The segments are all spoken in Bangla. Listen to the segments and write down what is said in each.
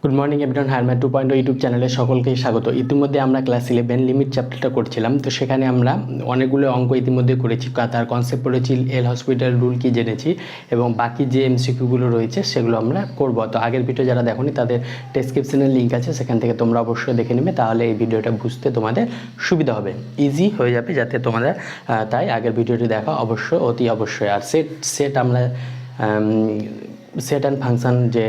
গুড মর্নিং এভরিওয়ান, হারম্যাট 2.0 ইউটিউব চ্যানেলে সকলকেই স্বাগত। ইতিমধ্যে আমরা ক্লাস 11 লিমিট চ্যাপ্টারটা করছিলাম, তো সেখানে আমরা অনেকগুলো অঙ্ক ইতিমধ্যে করেছি। তার কনসেপ্ট পড়েছি, এল হসপিটাল রুল কি জেনেছি, এবং বাকি যে এমসিকিউগুলো রয়েছে সেগুলো আমরা করব। তো আগের ভিডিও যারা দেখোনি তাদের ডেসক্রিপশনের লিঙ্ক আছে, সেখান থেকে তোমরা অবশ্যই দেখে নেবে, তাহলে এই ভিডিওটা বুঝতে তোমাদের সুবিধা হবে, ইজি হয়ে যাবে যাতে তোমাদের। তাই আগের ভিডিওটি দেখা অবশ্যই, অতি অবশ্যই। আর সেট আমরা সেট অ্যান্ড ফাংশন যে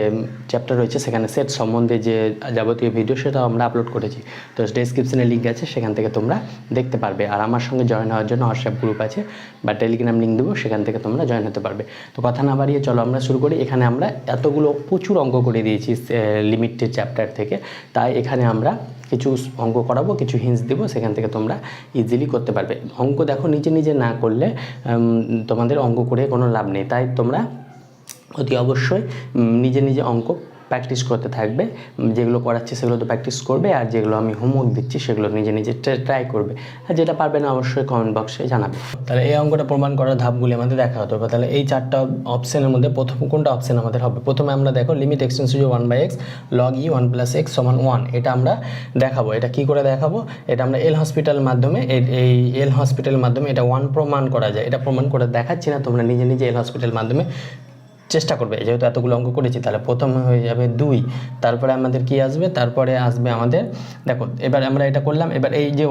চ্যাপ্টার রয়েছে সেখানে সেট সম্বন্ধে যে যাবতীয় ভিডিও সেটা আমরা আপলোড করেছি, তো ডেসক্রিপশনে লিঙ্ক আছে, সেখান থেকে তোমরা দেখতে পারবে। আর আমার সঙ্গে জয়েন হওয়ার জন্য হোয়াটসঅ্যাপ গ্রুপ আছে বা টেলিগ্রাম লিঙ্ক দেবো, সেখান থেকে তোমরা জয়েন হতে পারবে। তো কথা না বাড়িয়ে চলো আমরা শুরু করি। এখানে আমরা এতগুলো প্রচুর অঙ্ক করে দিয়েছি লিমিটেড চ্যাপ্টার থেকে, তাই এখানে আমরা কিছু অঙ্ক করাবো, কিছু হিন্টস দেবো, সেখান থেকে তোমরা ইজিলি করতে পারবে। অঙ্ক দেখো নিজে নিজে না করলে তোমাদের অঙ্ক করে কোনো লাভ নেই, তাই তোমরা অতি অবশ্যই নিজে নিজে অঙ্ক প্র্যাকটিস করতে থাকবে। যেগুলো করাচ্ছি সেগুলো তো প্র্যাকটিস করবে, আর যেগুলো আমি হোমওয়ার্ক দিচ্ছি সেগুলো নিজে নিজে ট্রাই করবে। আর যেটা পারবে না অবশ্যই কমেন্ট বক্সে জানাবে। তাহলে এই অঙ্কটা প্রমাণ করার ধাপগুলি আমাদের দেখা হতে হবে। তাহলে এই চারটা অপশানের মধ্যে প্রথম কোনটা অপশান আমাদের হবে? প্রথমে আমরা দেখো limit extensive 1/x log e 1 + x = 1, এটা আমরা দেখাবো। এটা কি করে দেখাবো? এটা আমরা এল হসপিটালের মাধ্যমে, এই এল হসপিটালের মাধ্যমে এটা 1 প্রমাণ করা যায়। এটা প্রমাণ করে দেখাচ্ছি না, তোমরা নিজে নিজে এল হসপিটালের মাধ্যমে চেষ্টা করবে। যেহেতু এতগুলো অঙ্ক করেছি, তাহলে প্রথমে হয়ে যাবে 2, তারপরে আমাদের কি আসবে? তারপরে আসবে আমাদের, দেখো এবার আমরা এটা করলাম। এবার এই যে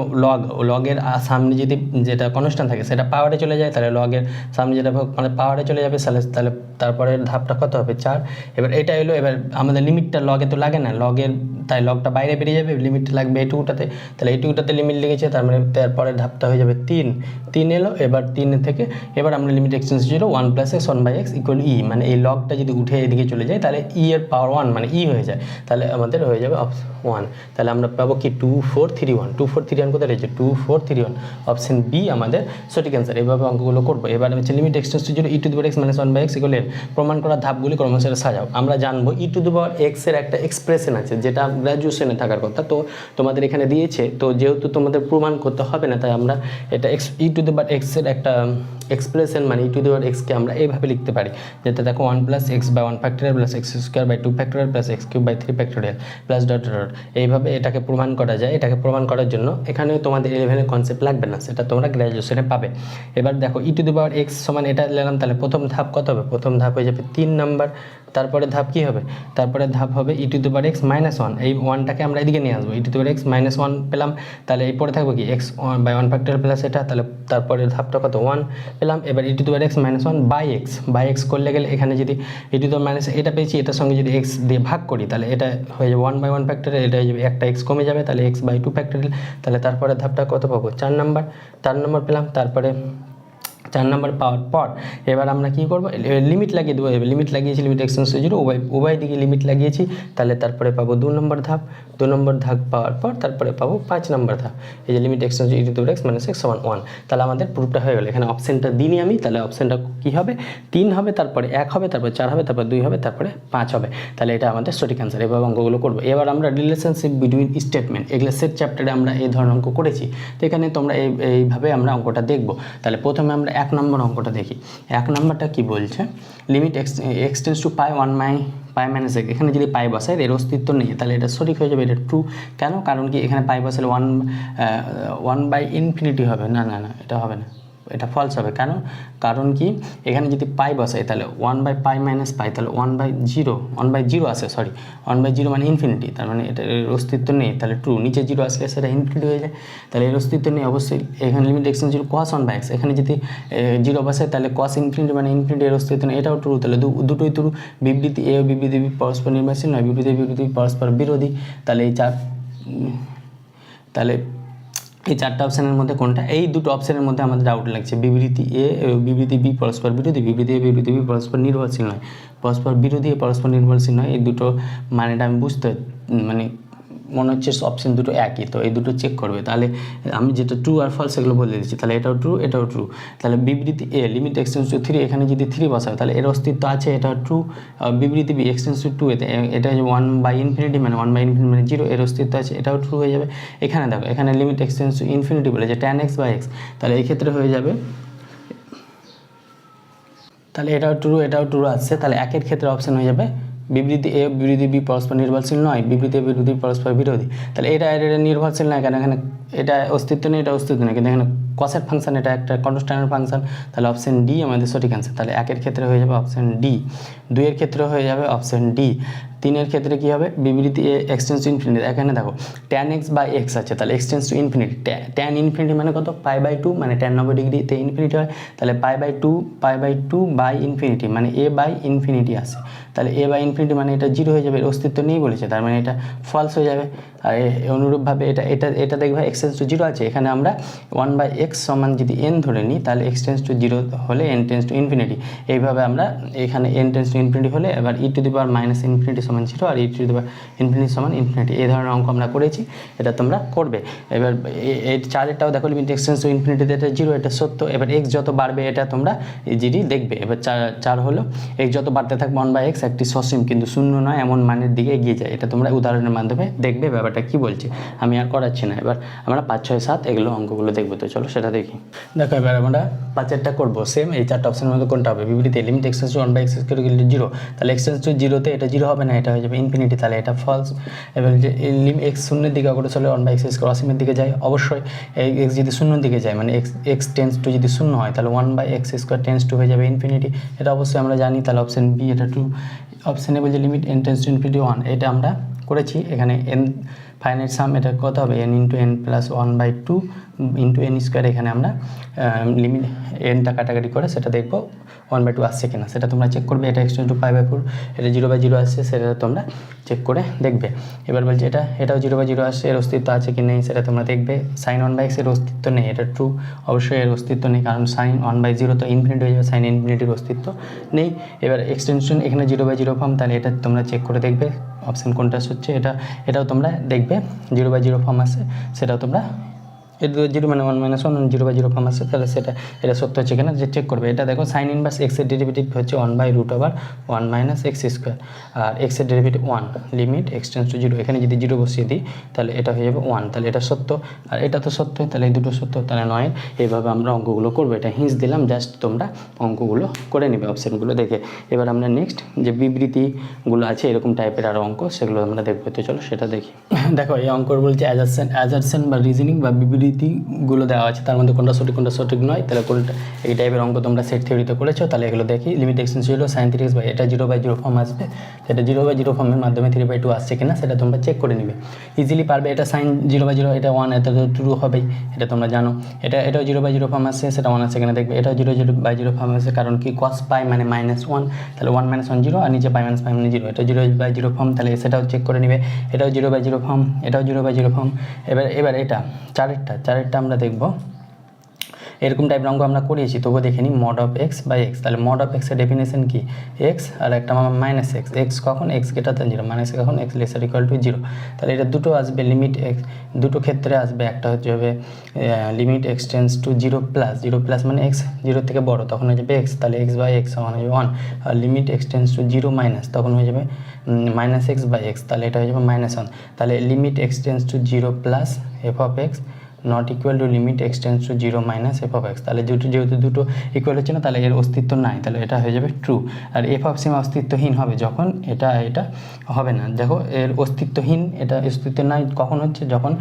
লগের সামনে যদি যেটা কনস্ট্যান্ট থাকে সেটা পাওয়ারে চলে যায়, তাহলে লগের সামনে যেটা মানে পাওয়ারে চলে যাবে, তাহলে তারপরে ধাপটা কত হবে? 4। এবার এটা এলো, এবার আমাদের লিমিটটা লগে তো লাগে না, লগের তাই লগটা বাইরে বেরিয়ে যাবে, লিমিট লাগবে এইটুকুটাতে, তাহলে এইটুকুটাতে লিমিট লেগেছে, তার মানে তারপরে ধাপটা হয়ে যাবে 3 এলো। এবার 3 থেকে এবার আমরা লিমিট এক্সটেন্স 1 + x 1/x = e, মানে এই লগটা যদি উঠে এদিকে চলে যায় তাহলে e এর পাওয়ার 1 মানে e হয়ে যায়, তাহলে আমাদের হয়ে যাবে 1। তাহলে আমরা পাবো কি 2 4 3 1। 2 4 3 1 কোথায় রয়েছে? 2 4 3 1, অপশন বি আমাদের সঠিক অ্যান্সার। এইভাবে অঙ্কগুলো করবো। এবার হচ্ছে limit এক্সটেন্স 0 e to the power x - 1/x = l, প্রমাণ করার ধাপগুলি ক্রমশ সাজাও। আমরা জানবো e to the power x এর একটা এক্সপ্রেশন আছে যেটা গ্র্যাজুয়েশনে থাকার কথা, তো তোমাদের এখানে দিয়েছে, তো যেহেতু তোমাদের প্রমাণ করতে হবে না, তাই আমরা এটা e to the power x এর একটা এক্সপ্রেশন, মানে e to the power x কে আমরা এইভাবে লিখতে পারি, যেটা দেখো 1 + x / 1 factorial + x² / 2 factorial + x³ / 3 factorial +... এইভাবে এটাকে প্রমাণ করা যায়। এটাকে প্রমাণ করার জন্য এখানে তোমাদের 11 এর কনসেপ্ট লাগবে না, সেটা তোমরা গ্র্যাজুয়েশনে পাবে। এবার দেখো e to the power x সমান এটা নিলাম, তাহলে প্রথম ধাপ কত হবে? প্রথম ধাপ হয়ে যাবে 3 নাম্বার। তারপরে ধাপ কি হবে? তারপরে ধাপ হবে e to the power x - 1, এই 1টাকে আমরা এদিকে নিয়ে আসবো, e to the power x - 1 পেলাম। তাহলে এই পরে থাকবে কি x / 1 factorial প্লাস এটা, তাহলে তারপরে ধাপটা কত? 1 পেলাম। এবার e to the power x - 1/x করলে গেলে এখানে যদি e to the power - এটা পেয়েছি, এটার সঙ্গে যদি x দিয়ে ভাগ করি তাহলে এটা হয়ে যাবে 1/1 factorial, এটা হয়ে যাবে একটা x কমে যাবে, তাহলে x / 2 factorial। তাহলে তারপরে ধাপটা কত পাবো? 4 নাম্বার পেলাম। তারপরে 4 নাম্বার পাওয়ার পর এবার আমরা কী করবো? লিমিট লাগিয়ে দেবো। এবার লিমিট লাগিয়েছি, লিমিট এক্সটেন্স 0 উভয় দিকে লিমিট লাগিয়েছি, তাহলে তারপরে পাবো 2 নম্বর ধাপ। 2 নম্বর ধাপ পাওয়ার পর তারপরে পাবো 5 নম্বর ধাপ, এই যে limit এক্সটেন্স e to the power x - x = 1। তাহলে আমাদের প্রুফটা হয়ে গেল। এখানে অপশানটা দিইনি আমি, তাহলে অপশানটা কী হবে? 3 হবে, তারপরে 1 হবে, তারপরে 4 হবে, তারপরে 2 হবে, তারপরে 5 হবে, তাহলে এটা আমাদের সঠিক অ্যান্সার। এভাবে অঙ্কগুলো করবো। এবার আমরা রিলেশনশিপ বিটুইন স্টেটমেন্ট, এগুলো সেট চ্যাপ্টারে আমরা এই ধরনের অঙ্ক করেছি, তো এখানে তোমরা এইভাবে আমরা অঙ্কটা দেখবো। তাহলে প্রথমে আমরা 1 নম্বর অঙ্কটা দেখি। 1 নম্বরটা কি বলছে? লিমিট x টেন্ডস টু পাই 1 পাই মাইনাস x, এখানে যদি পাই বসায় এর অস্তিত্ব নেই, তাহলে এটা সঠিক হয়ে যাবে, এটা ট্রু। কেন? কারণ কি এখানে পাই বসালে 1/∞ হবে, না, এটা হবে না, এটা ফলস হবে। কেন? কারণ কি এখানে যদি পাই বসাই তাহলে 1/π - π, তাহলে 1/0 আসে, 1/0 মানে ইনফিনিটি, তার মানে এটার অস্তিত্ব নেই, তাহলে ট্রু। নিচে 0 আসলে সেটা ইনফিনিটি হয়ে যায়, তাহলে এর অস্তিত্ব নেই। অবশ্যই এখানে লিমিট এক্সটেন্স 0 cos 1/x, এখানে যদি 0 বসাই তাহলে cos ইনফিনিটি মানে ইনফিনিটি, এর অস্তিত্ব নেই, এটাও ট্রু। তাহলে দুটোই ট্রু। বিবৃতি এ ও বিবৃতি বি পরস্পর নির্ভরশীল নয়, বিবৃতি পরস্পর বিরোধী। তাহলে এই চারটা অপশানের মধ্যে কোনটা? এই দুটো অপশানের মধ্যে আমাদের ডাউট লাগছে। বিবৃতি এ ও বিবৃতি বি পরস্পর বিরোধী, বিবৃতি এ বিবৃতি বি পরস্পর নির্ভরশীল নয়, পরস্পর বিরোধী পরস্পর নির্ভরশীল নয়, এই দুটো মানেটা আমি মানে মনে হচ্ছে অপশান দুটো একই, তো এই দুটো চেক করবে। তাহলে আমি যেটা ট্রু আর ফলস সেগুলো বলে দিচ্ছি, তাহলে এটাও ট্রু। তাহলে বিবৃতি এ লিমিট এক্সটেন্স টু 3, এখানে যদি 3 বসাবে তাহলে এর অস্তিত্ব আছে, এটা ট্রু। বিবৃতি বি এক্সটেন্স টু 2, এটা হচ্ছে 1/∞ মানে 1/∞ মানে 0, এর অস্তিত্ব আছে, এটাও ট্রু হয়ে যাবে। এখানে দেখো, এখানে লিমিট এক্সটেন্স টু ইনফিনিটি বলে যে tan x/x, তাহলে এই ক্ষেত্রে হয়ে যাবে, তাহলে এটাও ট্রু আসছে, তাহলে একের ক্ষেত্রে অপশান হয়ে যাবে বিবৃতি এ বিবৃতি বি পরস্পর নির্ভরশীল নয়, বিবৃতি এ বিবৃতি পরস্পর বিরোধী। তাহলে এটা নির্ভরশীল নয় কেন, এখানে এটা অস্তিত্ব নেই, এটা অস্তিত্ব নেই, কিন্তু এখানে কসের ফাংশন, এটা একটা কনস্ট্যান্টের ফাংশন। তাহলে অপশন ডি আমাদের সঠিক অ্যান্সার। তাহলে 1-এর ক্ষেত্রে হয়ে যাবে অপশন ডি, 2-এর ক্ষেত্রে হয়ে যাবে অপশন ডি, 3-এর ক্ষেত্রে কী হবে, বিবৃতি এ এক্সটেন্স টু ইনফিনিটি। এখানে দেখো tan x বাই এক্স আছে, তাহলে এক্সটেন্স টু ইনফিনিটি, tan ইনফিনিটি মানে কত, π/2 মানে tan 90 ডিগ্রিতে ইনফিনিটি হয়, তাহলে π/2 বাই ইনফিনিটি মানে a বাই ইনফিনিটি আসে, তাহলে a বাই ইনফিনিটি মানে এটা 0 হয়ে যাবে, এর অস্তিত্ব নেই বলেছে, তার মানে এটা ফলস হয়ে যাবে। আর অনুরূপভাবে এটা দেখবে এক্সটেন্স টু 0 আছে, এখানে আমরা 1/x সমান যদি n ধরে নিই, তাহলে এক্সটেন্স টু 0 হলে n টেন্স টু ইনফিনিটি, এইভাবে আমরা এখানে n টেন্স টু ইনফিনিটি হলে এবার e two the power minus infinity সমান 0 আর e two the power infinity সমান ইনফিনিটি, এই ধরনের অঙ্ক আমরা করেছি, এটা তোমরা করবে। এবার এই 4-এরটাও দেখো, লিমিট এক্সটেন্স টু ইনফিনিটিতে এটা 0, এটা সত্য। এবার x যত বাড়বে এটা তোমরা ইজিলি দেখবে। এবার 4 হলো x যত বাড়তে থাকবে 1/x একটি সসীম কিন্তু শূন্য নয় এমন মানের দিকে এগিয়ে যায়, এটা তোমরা উদাহরণের মাধ্যমে দেখবে ব্যাপারটা কী বলছে, আমি আর করাচ্ছি না। এবার আমরা 5, 6, 7 এগুলো অঙ্কগুলো দেখবো, তো চলো সেটা দেখি। দেখো এবার আমরা 5-এরটা করবো, সেম এই 4টা অপশনের মধ্যে কোনটা হবে, বিবৃতি limit x tends to 1/x square equal to 0, তাহলে এক্সটেন্স টু 0-তে এটা 0 হবে না, এটা হয়ে যাবে ইনফিনিটি, তাহলে এটা ফলস। এবার যে x শূন্যের দিকে অগ্রসর চলে 1/x স্কয়ার অসীমের দিকে যায়, অবশ্যই এই x যদি শূন্যের দিকে যায় মানে x টেন্স টু যদি শূন্য হয়, তাহলে 1/x স্কয়ার টেন্স টু হয়ে যাবে ইনফিনিটি, এটা অবশ্যই আমরা জানি, তাহলে অপশন বি এটা ট্রু। অপশানে বলছে limit n tense to infinity 1, এটা আমরা করেছি, এখানে n ফাইনাইট সাম এটা কত হবে, n into n plus 1/2 into n square, এখানে আমরা লিমিট nটা কাটাকাটি করে সেটা দেখবো 1/2 আসছে কিনা, সেটা তোমরা চেক করবে। এটা এক্সটেন্স টু π/4, এটা 0/0 আসছে, সেটা তোমরা চেক করে দেখবে। এবার বলছে এটাও 0/0 আসছে, এর অস্তিত্ব আছে কি নেই সেটা তোমরা দেখবে। sin 1/x এর অস্তিত্ব নেই, এটা ট্রু, অবশ্যই এর অস্তিত্ব নেই, কারণ sin 1/0 তো ইনফিনিটি হয়ে যাবে, sin ইনফিনিটির অস্তিত্ব নেই। এবার এক্সটেনশন এখানে 0/0 ফর্ম, তাহলে এটা তোমরা চেক করে দেখবে অপশান কোনটা হচ্ছে, এটাও তোমরা দেখবে 0/0 ফর্ম আছে, সেটাও তোমরা এটা 0 মানে 1 - 1 0/0 ফর্ম আছে, তাহলে এটা সত্য হচ্ছে কিনা যে চেক করবে। এটা দেখো সাইন ইনভার্স x এর ডেরিভেটিভ হচ্ছে 1/√1 - x স্কোয়ার, আর x এর derivative 1, limit x tends to 0, এখানে যদি 0 বসিয়ে দিই তাহলে এটা হয়ে যাবে 1, তাহলে এটা সত্য, আর এটা তো সত্য, তাহলে এই দুটো সত্য, তাহলে 9। এইভাবে আমরা অঙ্কগুলো করবো, এটা হিন্স দিলাম, জাস্ট তোমরা অঙ্কগুলো করে নেবে অপশানগুলো দেখে। এবার আমরা নেক্সট যে বিবৃতিগুলো আছে এরকম টাইপের আরও অঙ্ক, সেগুলো আমরা দেখবো, তো চলো সেটা দেখি। দেখো এই অঙ্ক বলছে অ্যাজারশন বা রিজনিং বা বিবৃতিগুলো দেওয়া আছে, তার মধ্যে কোনটা সঠিক নয়, তাহলে কোনটা এই টাইপের অঙ্ক তোমরা সেট থিওরিতে করেছো, তাহলে এগুলো দেখি। লিমিট এক্সটেন্স হলো sin 3x বাই এটা 0/0 ফর্ম আসবে, সেটা 0/0 ফর্মের মাধ্যমে 3/2 আসছে কিনা সেটা তোমরা চেক করে নিবে, ইজিলি পারবে। এটা sin 0/0, এটা 1, এটা তো ট্রু হবেই, এটা তোমরা জানো। এটাও 0/0 ফর্ম আসছে, সেটা 1 আসছে কিনা দেখবে। এটাও 0/0 ফর্ম আসছে, কারণ কি cos π মানে -1, তাহলে 1 - 1 0, আর নিচে π - π মানে 0, এটা 0/0 ফর্ম, তাহলে সেটাও চেক করে নিবে। এটাও 0/0 ফর্ম, এটাও 0/0 ফর্ম। এবার এটা চারেরটা আমরা দেখব, এরকম টাইপের অঙ্ক আমরা করিয়েছি, তবুও দেখে নিই। mod of x by x, তাহলে mod of x এর ডেফিনেশন কি, x আর একটা মাইনাস এক্স, এক্স কখন x গ্রেটার দেন 0, মাইনাস কখন x লেসার ইকুয়াল টু 0, তাহলে এটা দুটো আসবে, লিমিট x দুটো ক্ষেত্রে আসবে, একটা হচ্ছে হবে লিমিট x টেন্স টু 0+ মানে x 0 থেকে বড়, তখন হয়ে যাবে x, তাহলে x বাই x সমান হয়ে যাবে 1, আর লিমিট x টেন্স টু 0- তখন হয়ে যাবে -x বাই x, তাহলে এটা হয়ে যাবে -1, তাহলে limit x tends to 0+ f of x not equal to limit x tends to 0 - f of x, তাহলে যেহেতু দুটো ইকুয়াল হচ্ছে না, তাহলে এর অস্তিত্ব নাই, তাহলে এটা হয়ে যাবে ট্রু। আর f of সীমা অস্তিত্বহীন হবে যখন এটা হবে না। দেখো এর অস্তিত্বহীন, এটা অস্তিত্ব নাই কখন হচ্ছে, যখন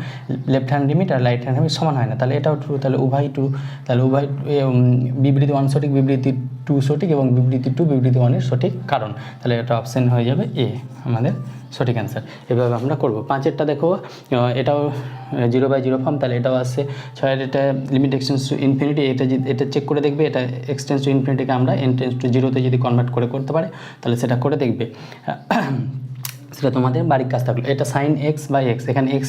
লেফট হ্যান্ড লিমিট আর রাইট হ্যান্ড লিমিট সমান হয় না, তাহলে এটাও ট্রু, তাহলে উভয় ট্রু, তাহলে উভয় বিবৃতি 1 সঠিক, বিবৃতি 2 সঠিক, এবং বিবৃতি 2 বিবৃতি 1 এর সঠিক কারণ, তাহলে এটা অপশান হয়ে যাবে এ আমাদের সঠিক অ্যান্সার। এভাবে আমরা করবো। 5-এরটা দেখো, এটাও 0/0 ফর্ম, তাহলে এটাও আসছে। 6-এর এটা লিমিট এক্সটেন্স টু ইনফিনিটি, এটা চেক করে দেখবে, এটা এক্সটেন্স টু ইনফিনিটিকে আমরা n টেন্স টু 0-তে যদি কনভার্ট করতে পারে, তাহলে সেটা করে দেখবে, সেটা তোমাদের বাড়ির কাজ থাকলো। এটা sin x বাই x, এখানে x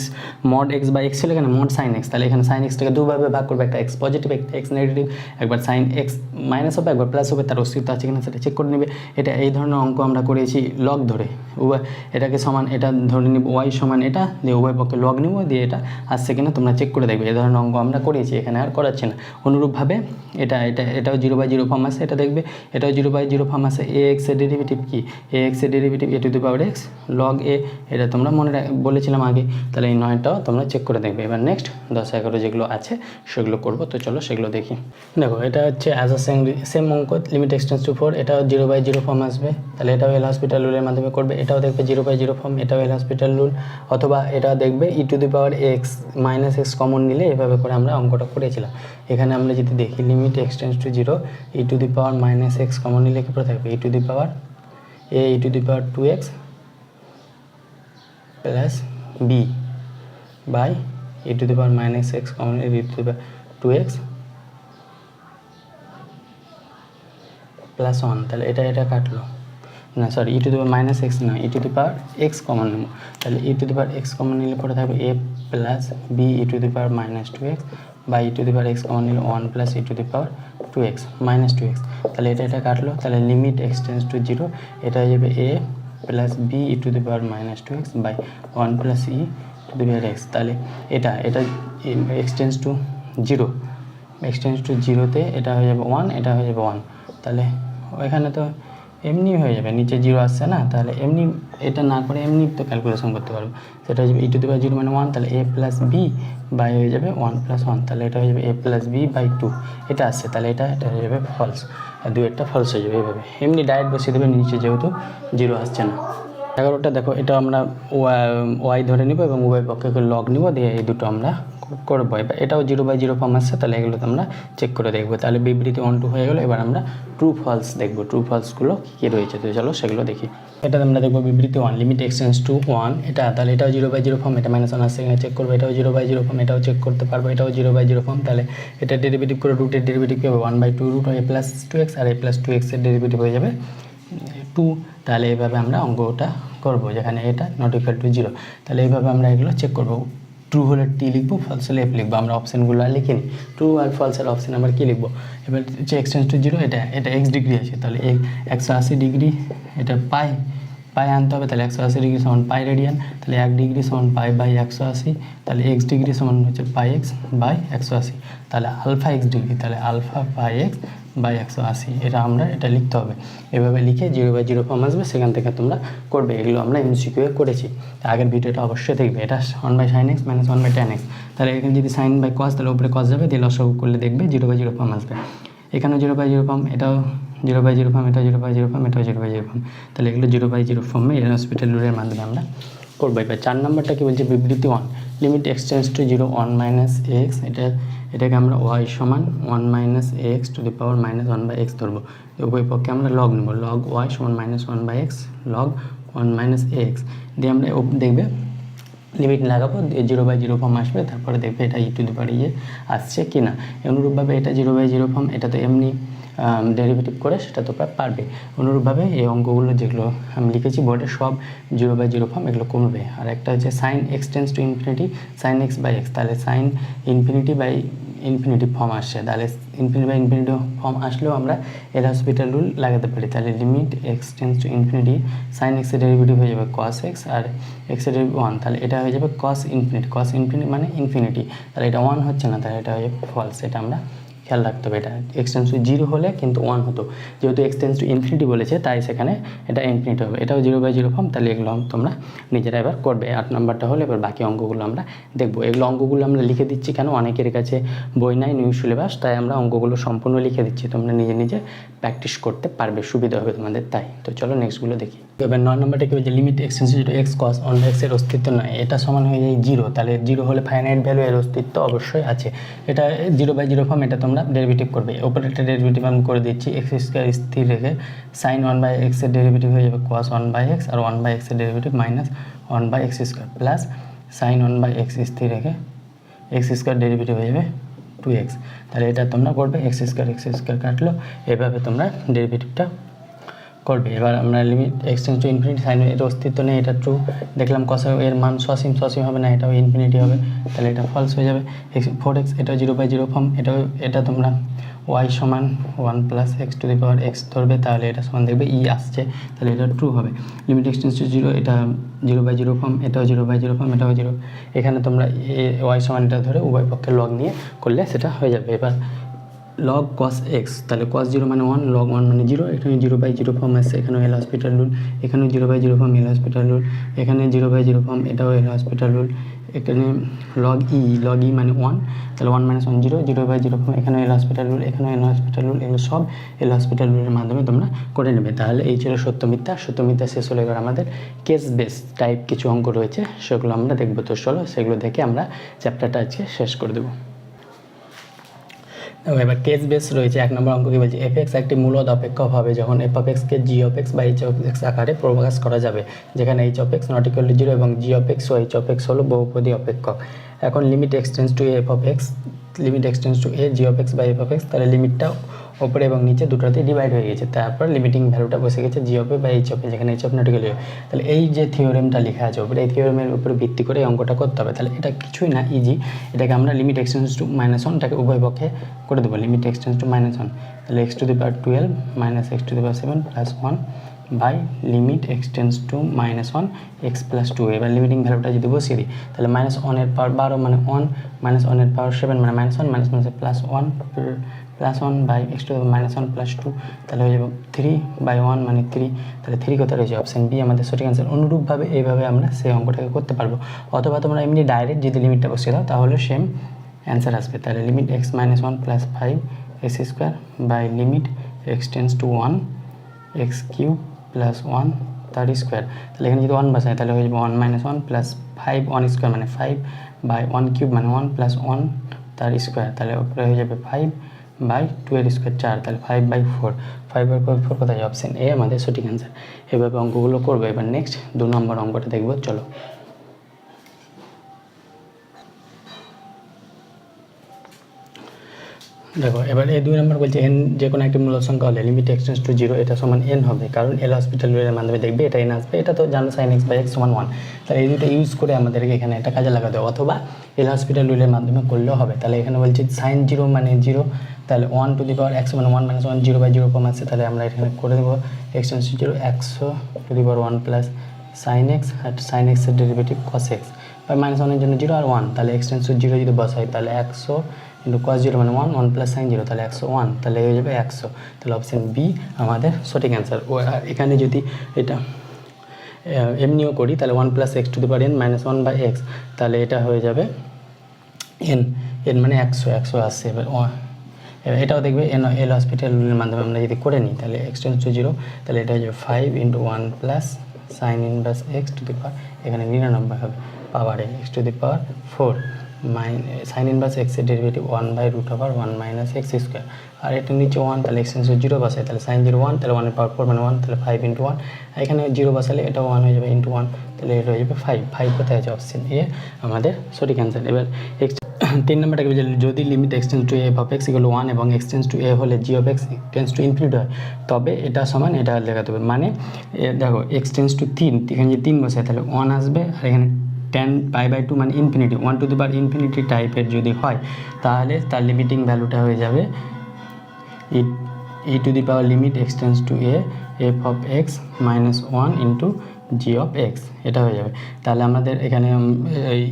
mod x by x ছিল, এখানে mod sin x, তাহলে এখানে sin x টাকে দুভাবে ভাগ করবে, একটা x পজিটিভ, একটা x নেগেটিভ, একবার sin x মাইনাস হবে, একবার প্লাস হবে, তার অস্তিত্ব আছে কিনা সেটা চেক করে নেবে। এটা এই ধরনের অঙ্ক আমরা করেছি লগ ধরে, এটাকে সমান এটা ধরে নিব y সমান এটা, দিয়ে উভয় পক্ষে লগ নিব, দিয়ে এটা আসছে কিনা তোমরা চেক করে দেখবে। এই ধরনের অঙ্ক আমরা করেছি, এখানে আর করাচ্ছি না। অনুরূপভাবে এটাও 0/0 ফর্ম আছে, এটা দেখবে, এটাও 0/0 ফর্ম আছে। ax এর ডেরিভেটিভ কি, ax এর derivative a to the power x log a এটা তোমরা বলেছিলাম আগে, তাহলে এই 9টাও তোমরা চেক করে দেখবে। এবার নেক্সট 10, 11 যেগুলো আছে সেগুলো করবো। তো চলো সেগুলো দেখি। দেখো এটা হচ্ছে অ্যাজ আ সেম অঙ্ক, লিমিট এক্সটেন্স টু 4, এটাও 0/0 ফর্ম আসবে, তাহলে এটাও এল হসপিটাল রুলের মাধ্যমে করবে। এটাও দেখবে 0/0 ফর্ম, এটাও এল হসপিটাল রুল, অথবা এটা দেখবে e⁻x -x কমন নিলে এভাবে করে আমরা অঙ্কটা করেছিলাম। এখানে আমরা যদি দেখি limit x tends two 0, e⁻−x common নিলে কি পড়ে থাকবে e⁻2x plus b by e⁻−x common নিলে e⁻2x প্লাস 1, তাহলে এটা কাটলো না, সরি e⁻−x না, e⁻x কমন নেব, তাহলে e⁻x কমন নিলে পড়ে থাকবে a প্লাস b e⁻−2x বা e⁻x কমন নিলে 1 প্লাস e⁻2x -2x, তাহলে এটা কাটলো, তাহলে লিমিট এক্সটেন্স টু 0, এটা হয়ে যাবে a plus b e⁻−2x by 1 plus e⁻x, তাহলে এটা এক্সটেন্স টু 0তে এটা হয়ে যাবে 1, এটা হয়ে যাবে 1, তাহলে ওইখানে তো এমনি হয়ে যাবে, নিচে 0 আসছে না, তাহলে এমনি এটা না করে এমনি তো ক্যালকুলেশন করতে পারবো। সেটা হয়ে যাবে e⁻0 মানে 1, তাহলে a প্লাস বি বাই হয়ে যাবে 1 প্লাস 1, তাহলে এটা হয়ে যাবে a প্লাস বি বাই 2, এটা আসছে, তাহলে এটা হয়ে যাবে ফলস, আর দুইটা ফলস হয়ে যাবে। এইভাবে এমনি ডাইরেক্ট বসিয়ে দেবে নিচে, যেহেতু 0 আসছে না। 11টা দেখো, এটা আমরা ওয়াই ধরে নিব এবং উভয় পক্ষকে লগ নিব, দিয়ে এই দুটো আমরা করবো। এবার এটাও 0/0 ফর্ম আসছে, তাহলে এগুলো আমরা চেক করে দেখবো। তাহলে বিবৃতি 1 2 হয়ে গেলো। এবার আমরা ট্রু ফলস দেখবো, ট্রু ফলসগুলো কী রয়েছে, তো চলো সেগুলো দেখি। এটা আমরা দেখবো বিবৃতি 1, লিমিট এক্সটেন্স টু 1, এটা তাহলে এটাও 0/0 ফর্ম, এটা -1 আসছে, এখানে চেক করবো, এটাও 0/0 ফর্ম, এটাও চেক করতে পারবো, এটাও 0/0 ফর্ম, তাহলে এটা ডেরিভেটিভ করে রুটের ডেরিভেটিভ কী হবে 1/2 রুট a প্লাস 2x, আর a প্লাস 2x এর ডেরিভেটিভ হয়ে যাবে 2, তাহলে এইভাবে আমরা অঙ্কটা করবো, যেখানে এটা নট ইকুয়াল টু 0, তাহলে এইভাবে আমরা এগুলো চেক করবো। ট্রু হলে টি লিখবো, ফলস হলে এফ লিখবো, আমরা অপশানগুলো আর লিখিনি, ট্রু আর ফলসের অপশান আবার কী লিখবো। এবার হচ্ছে এক্সটেন্স টু 0, এটা এক্স ডিগ্রি আছে, তাহলে 180 ডিগ্রি, এটা পাই আনতে হবে, তাহলে 180 ডিগ্রি সমান পাই রেডিয়ান, তাহলে 1 ডিগ্রি সমান পাই বাই 180, তাহলে এক্স ডিগ্রি সমান হচ্ছে পাই এক্স বাই 180, তাহলে আলফা এক্স ডিগ্রি, তাহলে আলফা পাই এক্স বাই 180, এটা লিখতে হবে। এভাবে লিখে 0/0 ফর্ম আসবে, সেখান থেকে তোমরা করবে। এগুলো আমরা এমসিকিউ করেছি, আগের ভিডিওটা অবশ্যই দেখবে। এটা 1/sin x - 1/tan x, তাহলে এখানে যদি সাইন বাই কস, তাহলে উপরে কস যাবে, দিয়ে লসাগু করলে দেখবে 0/0 ফর্ম আসবে। এখানেও 0/0 ফর্ম, এটাও 0/0 ফর্ম, এটাও 0/0 ফর্ম, এটাও 0/0 ফর্ম, তাহলে এগুলো 0/0 ফর্মে এল হসপিটাল রুলের মাধ্যমে আমরা করবো। এবার 4 নম্বরটা কি বলছে, বিবৃতি 1, লিমিট এক্সটেন্স টু 0 1 - x, এটাকে আমরা y সমান 1 - x two the power -1/x ধরবো, উভয় পক্ষে আমরা লগ নেব, লগ y সমান -1/x লগ 1 - x, দিয়ে আমরা দেখবে লিমিট লাগাবো, 0/0 ফর্ম আসবে, তারপরে দেখবে এটা আসছে কি না। অনুরূপভাবে এটা 0/0 ফর্ম, এটা তো এমনি ডেরিভেটিভ করে সেটা তোমরা পারবে। অনুরূপভাবে এই অঙ্কগুলো যেগুলো আমি লিখেছি বোর্ডে সব 0/0 ফর্ম, এগুলো কমবে। আর একটা হচ্ছে sine x tends to infinity sin x by x, তাহলে sine infinity by infinity form আসছে, তাহলে ইনফিনিটি বাই ইনফিনিটি ফর্ম আসলেও আমরা এল হসপিটাল রুল লাগাতে পারি। তাহলে limit x tends to infinity sine x এর ডেরিভেটিভ হয়ে যাবে cos x, আর x এর ডেরিভেটিভ 1, তাহলে এটা হয়ে যাবে cos ইনফিনিটি মানে ইনফিনিটি, তাহলে এটা 1 হচ্ছে না, তাহলে এটা হয়ে যাবে ফলস। এটা আমরা খেয়াল রাখতে হবে, এটা এক্সটেন্স টু 0 হলে কিন্তু 1 হতো, যেহেতু এক্সটেন্স টু ইনফিনিটি বলেছে তাই সেখানে এটা ইনফিনিটি হবে। এটাও 0/0 ফর্ম, তাহলে এগুলো তোমরা নিজেরা এবার করবে। 8 নম্বরটা হলে এবার বাকি অঙ্কগুলো আমরা দেখবো। এগুলো অঙ্কগুলো আমরা লিখে দিচ্ছি, কেন অনেকের কাছে বই নাই, নিউ সিলেবাস, তাই আমরা অঙ্কগুলো সম্পূর্ণ লিখে দিচ্ছি, তোমরা নিজে প্র্যাকটিস করতে পারবে, সুবিধা হবে তোমাদের, তাই। তো চলো নেক্সটগুলো দেখি। এবার 9 নম্বরটা কি হচ্ছে, limit x tends to x cos on x এর অস্তিত্ব নয়, এটা সমান হয়ে যায় 0, তাহলে 0 হলে ফাইনাইট ভ্যালু এর অস্তিত্ব অবশ্যই আছে। এটা 0/0 ফর্ম, এটা তোমরা ডেরিভেটিভ করবে। ওপরে একটা ডেরিভেটিভ আমি করে দিচ্ছি, x² স্থির রেখে sin 1/x এর ডেরিভেটিভ হয়ে যাবে cos 1/x, আর 1/x এর derivative -1/x² plus sin 1/x স্থির রেখে x² ডেরিভেটিভ হয়ে যাবে 2x, তাহলে এটা তোমরা করবে, x² কাটলো, এভাবে তোমরা ডেরিভেটিভটা করবে। এবার আমরা limit x tends to infinity sine এর অস্তিত্ব নেই, এটা ট্রু। দেখলাম কস এর মান সসীম হবে না, এটাও ইনফিনিটি হবে, তাহলে এটা ফলস হয়ে যাবে। 4x, এটাও 0/0 ফর্ম, এটা তোমরা y সমান 1 + x two the power x ধরবে, তাহলে এটা সমান দেখবে আসছে, তাহলে এটা ট্রু হবে। লিমিট এক্সটেন্স টু 0, এটা 0/0 ফর্ম, এটাও 0/0 ফর্ম, এটাও 0, এখানে তোমরা y সমান এটা ধরে উভয় পক্ষে লগ নিয়ে করলে সেটা হয়ে যাবে। এবার লগ কস এক্স, তাহলে কস জিরো মানে ওয়ান, লগ ওয়ান মানে জিরো, এখানে জিরো বাই জিরো ফর্ম আসছে, এখানেও এল হসপিটাল রুল, এখানেও zero by zero form L'Hospital rule, এখানে জিরো বাই জিরো ফর্ম এটাও এল হসপিটাল রুল, এখানে লগ ই মানে ওয়ান, তাহলে one minus one zero, zero by zero form, এখানেও এল হসপিটাল রুল, এখানেও এল হসপিটাল রুল, এগুলো সব এল হসপিটাল রুলের মাধ্যমে তোমরা করে নেবে। তাহলে এই ছিল সত্য মিথ্যা। সত্য মিথ্যা শেষ হলে এবার আমাদের কেস বেস টাইপ কিছু অঙ্ক রয়েছে, সেগুলো আমরা দেখবো। তো চলো সেগুলো দেখে আমরা চ্যাপ্টারটা আজকে শেষ করে দেবো। এবার কেস বেস রয়েছে। এক নম্বর অঙ্ক কি বলছে, এফ এক্স একটি মূলদ অপেক্ষক হবে যখন এফ অফ এক্সকে জি অফ এক্স বা এইচ অফ এক্স আকারে প্রকাশ করা যাবে, যেখানে h of x not equal to zero এবং জি অফ এক্স ও এইচ অফ এক্স হলো বহুপদী অপেক্ষক। এখন limit x tends to f of x, limit x tends to a g of x বা এফ অফ এক্স, তাহলে লিমিটটা ওপরে এবং নিচে দুটোতেই ডিভাইড হয়ে গেছে, তারপর লিমিটিং ভ্যালুটা বসে গেছে জি অফ এ বা এইচ অফ এ, যেখানে h of not equal two. তাহলে এই যে থিওরেমটা লেখা আছে ওপরে, এই থিওরেমের উপরে ভিত্তি করে এই অঙ্কটা করতে হবে। তাহলে এটা কিছুই না, ইজি। এটাকে আমরা limit x tends to minus one, এটাকে উভয় পক্ষে করে দেবো, limit x tends to minus one, তাহলে x to the power 12 minus x to the power 7 plus 1 by limit x tends to minus one x plus 2। এবার লিমিটিং ভ্যালুটা যদি বসিয়ে দিই, তাহলে মাইনাস ওয়ানের পাওয়ার 12 মানে 1, মাইনাস ওয়ানের পাওয়ার 7 মানে মাইনাস ওয়ান, মাইনাস মাইনাসে plus 1 plus 1 by x to minus 1 plus 2, তাহলে হয়ে যাবে 3/1 মানে 3। তাহলে 3 কোথায় রয়েছে, অপশান বি আমাদের সঠিক অ্যান্সার। অনুরূপভাবে এইভাবে আমরা সেই অঙ্কটাকে করতে পারবো, অথবা তোমরা এমনি ডাইরেক্ট যদি লিমিটটা বসিয়ে দাও তাহলে সেম অ্যান্সার আসবে। তাহলে limit x minus one plus 5 x square by limit x tends to 1 x cube plus 1 তার স্কোয়ার। তাহলে এখানে যদি 1 বসায় তাহলে হয়ে যাবে 1 মাইনাস 1 প্লাস 5 1 স্কোয়ার মানে 5 বাই 1 কিউব মানে 1 প্লাস 1 তার স্কোয়ার, তাহলে উপরে হয়ে যাবে 5 বাই 2 এর স্কোয়ার 4, তাহলে 5/4, 5/4 কোথায়, অপশান এ আমাদের সঠিক অ্যান্সার। এভাবে অঙ্কগুলো করবো। এবার নেক্সট 2 নম্বর অঙ্কটা দেখবো, চলো। দেখো এবার এই 2 নম্বর বলছে এন যে কোনো একটি মূল সংখ্যা হলে লিমিট এক্সটেন্স টু জিরো, এটা সমান এন হবে, কারণ এল হসপিটাল রুলের মাধ্যমে দেখবে এটা এন আসবে, এটা তো জানো সাইন এক্স বাই এক্স সমান 1। তাহলে এই দুটো ইউজ করে আমাদেরকে এখানে এটা কাজে লাগাতে হবে, অথবা এল হসপিটাল রুলের মাধ্যমে করলেও হবে। তাহলে এখানে বলছে সাইন জিরো মানে জিরো, তাহলে 1 টু দি পাওয়ার এক্স মানে 1 মাইনাস 1 0/0 ফর্ম আছে, তাহলে আমরা এখানে করে দেবো x tends to zero 100 to the power 1 plus sine x, আর সাইন এক্সের derivative cos x by minus 1 এর জন্য 0 আর 1, তাহলে এক্সটেন্স টু জিরো যদি বসাই তাহলে 100 ইন্টু কস জিরো মানে 1 1 প্লাস সাইন জিরো, তাহলে 101, তাহলে হয়ে যাবে 100। তাহলে অপশান বি আমাদের সঠিক অ্যান্সার। ও এখানে যদি এটা এমনিও করি তাহলে 1 plus x to the power N minus 1 by x, তাহলে এটা হয়ে যাবে এন, এন মানে 100 আসছে। এবার এটাও দেখবে এল হসপিটালের মাধ্যমে আমরা যদি করে নিই তাহলে এক্সটেন্স টু জিরো, তাহলে এটা হয়ে যাবে 5 into 1 plus sine inverse x to the power, এখানে 99 হবে, পাওয়ারে x to the power 4 sine inverse এক্সের ডেরিভেটিভ 1/√1 মাইনাস এক্স স্কোয়ার, আর এটা নিচে 1, তাহলে এক্সটেন্স টু জিরো বসায়, তাহলে সাইন জিরো 1, তাহলে 1 পাওয়ার 4 মানে 1, তাহলে 5 ইন্টু 1, এখানে জিরো বসালে এটা 1 হয়ে যাবে ইন্টু 1, তাহলে এটা হয়ে যাবে 5 কোথায় আছে, অপশান এ আমাদের সঠিক অ্যান্সার। এবার 3 নম্বরটা কি বলছে, যদি limit x tends to f of x equal 1 এবং এক্সটেন্স টু এ হলে g of x tends to infinity হয়, তবে এটা সমান এটা লেখাতে হবে। মানে দেখো এক্সটেন্স টু 3, এখানে যদি 3 বসায় তাহলে 1 আসবে, আর এখানে 10π/2 মানে infinity, 1 to the power infinity টাইপের যদি হয় তাহলে তার লিমিটিং ভ্যালুটা হয়ে যাবে e to the power limit x tends to a f of x minus 1 into g of x, এটা হয়ে যাবে। তাহলে আমাদের এখানে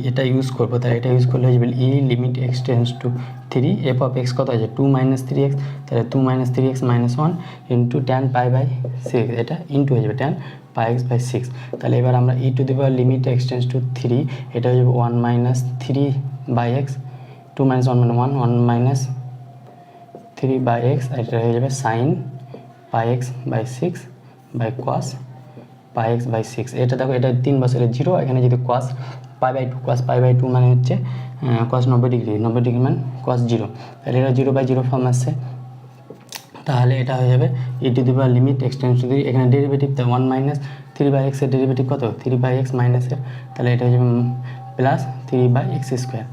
এটা ইউজ করবো, তাহলে এটা ইউজ করলে হয়ে যাবে e limit x tends to 3 f of x কত আছে 2 - 3x, তাহলে 2 - 3x মাইনাস 1 ইন্টু 10π/6, এটা ইন্টু হয়ে যাবে 10πx/6। তাহলে এবার আমরা e to the power limit x tends to 3, এটা হয়ে যাবে 1 - 3/x, 2 - 1 মানে 1 1 - 3/x, আর এটা হয়ে যাবে sign πx/6 by cos πx/6। এটা দেখো এটা 3 বছরে 0, এখানে যদি cos π/2 মানে হচ্ছে cos 90 ডিগ্রি, 90 ডিগ্রি মানে cos 0, তাহলে এটা 0/0 ফর্ম আসছে। তাহলে এটা হয়ে যাবে e to the power limit x tends to 3, এখানে ডেরিভেটিভ 1 - 3/x এর ডেরিভেটিভ কত 3/x মাইনাসের, তাহলে এটা হয়ে যাবে প্লাস 3/x²,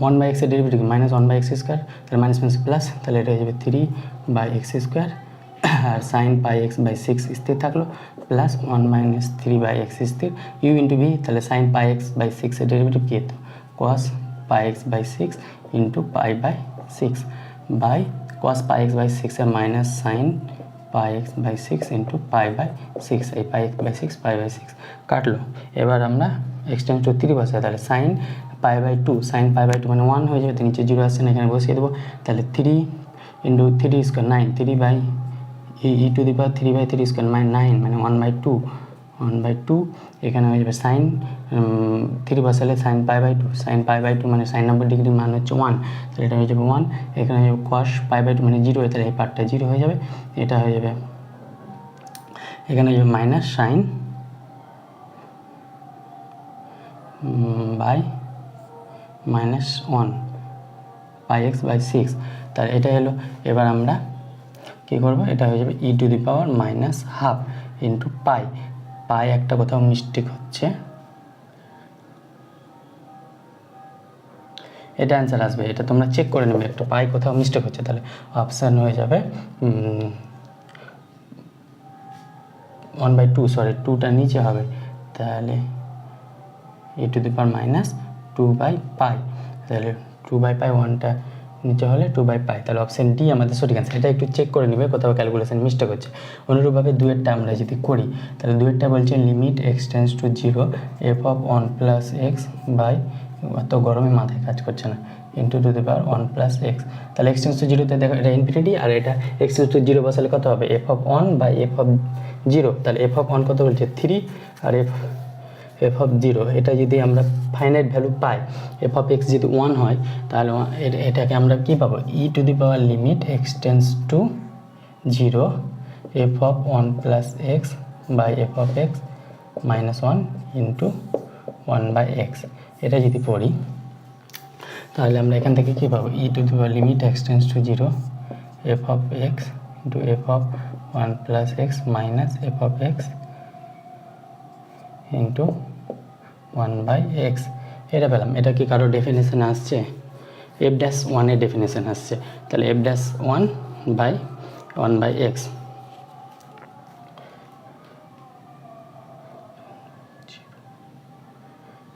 1/x এর ডেরিভেটিভ মাইনাস 1/x স্কোয়ার, তাহলে মাইনাস মাইনাস প্লাস, তাহলে এটা হয়ে যাবে 3/x², আর সাইন πx/6 স্থির থাকলো, প্লাস 1 - 3/x স্থির, ইউ ইন্টু ভি, তাহলে সাইন πx/6 এর ডেরিভেটিভ কী হতো cos πx/6 into π/6 by cos πx/6 এর মাইনাস সাইন πx/6 ইন্টু π/6, এই πx/6 π/6 কাটলো। এবার আমরা এক্সটেন্স টু 3 বসাই, তাহলে সাইন π/2 মানে 1 হয়ে যাবে, তো নিচে 0 আসছে না, এখানে বসিয়ে দেবো, তাহলে into 3 square 9, 3 by e to the power 3/3 square 9 মানে 1/2, 1/2 এখানে হয়ে যাবে সাইন 3 বসালে সাইন π/2, সাইন π/2 মানে সাইন 90 ডিগ্রি মান হচ্ছে 1, তাহলে এটা হয়ে যাবে 1, এখানে হয়ে যাবে কস π/2 মানে 0, তাহলে এই পার্টটা 0 হয়ে যাবে, এটা হয়ে যাবে এখানে হয়ে যাবে মাইনাস সাইন বাই -1 πx/6, তাহলে এটা হলো। এবার আমরা কী করবো, এটা হয়ে যাবে e to the power -12 into পাই, পাই একটা কোথাও মিস্টেক হচ্ছে, এটা অ্যান্সার আসবে, এটা তোমরা চেক করে নেবে একটু, পাই কোথাও মিস্টেক হচ্ছে, তাহলে অপশান হয়ে যাবে 1/2, সরি 2টা নিচে হবে, তাহলে ই টু দি পাওয়ার -2/পাই, তাহলে 2/পাই 1টা নিচে হলে 2/পাই, তাহলে অপশান ডি আমাদের সঠিক অ্যান্সার। এটা একটু চেক করে নেবে কোথাও ক্যালকুলেশন মিস্টেক হচ্ছে। অনুরূপভাবে দুয়েরটা আমরা যদি করি, তাহলে দুয়েরটা বলছে limit x tends to 0 f(1 + x) by, অত গরমে মাথায় কাজ করছে না, into to the power 1 + x, তাহলে x টেন্ডস টু 0তে দেখো এটা ইনফিনিটি, আর এটা x টেন্ডস টু 0 বসালে কত হবে f(1 / f(0), তাহলে f(1) কত বলছে 3, আর f(0) এটা যদি আমরা ফাইনাইট ভ্যালু পাই, f(x) যদি 1 হয়, তাহলে এটাকে আমরা কী পাবো, e to the power limit x tends to 0 f(1 + x) by f(x) -1 into 1/x, এটা যদি পড়ি তাহলে আমরা এখান থেকে কী পাবো, e to the power limit x tends to 0 f(x) into f(1 + x) minus f(x) into 1/x, এটা পেলাম। এটা কি কারো ডেফিনেশন আসছে, f'1 এর ডেফিনেশন আসছে, তাহলে f'1 বাই 1/x,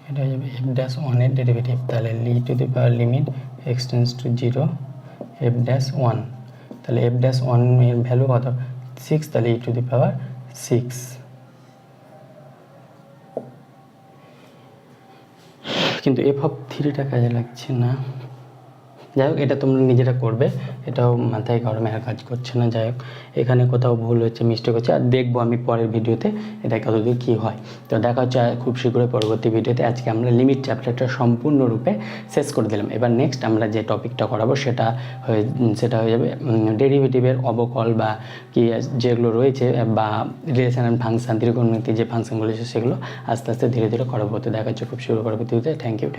এটা হয়ে যাবে f'1 এর ডেরিভেটিভ, তাহলে e to the power limit x tends to 0 f'1, তাহলে f'1 এর ভ্যালু কত 6, তাহলে ই টু দি পাওয়ার 6, কিন্তু f(3)টা কাজে লাগছে না। যাই হোক, এটা তোমরা নিজেরা করবে, এটাও মাথায় গরমে আর কাজ করছে না। যাই হোক, এখানে কোথাও ভুল হচ্ছে, মিস্টেক হচ্ছে, আর দেখবো আমি পরের ভিডিওতে এটা কতদূর কী হয়। তো দেখা হচ্ছে খুব শীঘ্রই পরবর্তী ভিডিওতে। আজকে আমরা লিমিট চ্যাপ্টারটা সম্পূর্ণরূপে শেষ করে দিলাম। এবার নেক্সট আমরা যে টপিকটা করাবো সেটা হয়ে যাবে ডেরিভেটিভের অবকল বা কি যেগুলো রয়েছে, বা রিলেশন অ্যান্ড ফাংশন, ত্রিকোণমিতি যে ফাংশনগুলো রয়েছে সেগুলো আস্তে আস্তে ধীরে ধীরে করাবো। তো দেখা হচ্ছে খুব শীঘ্র পরবর্তী ভিডিওতে। Thank you.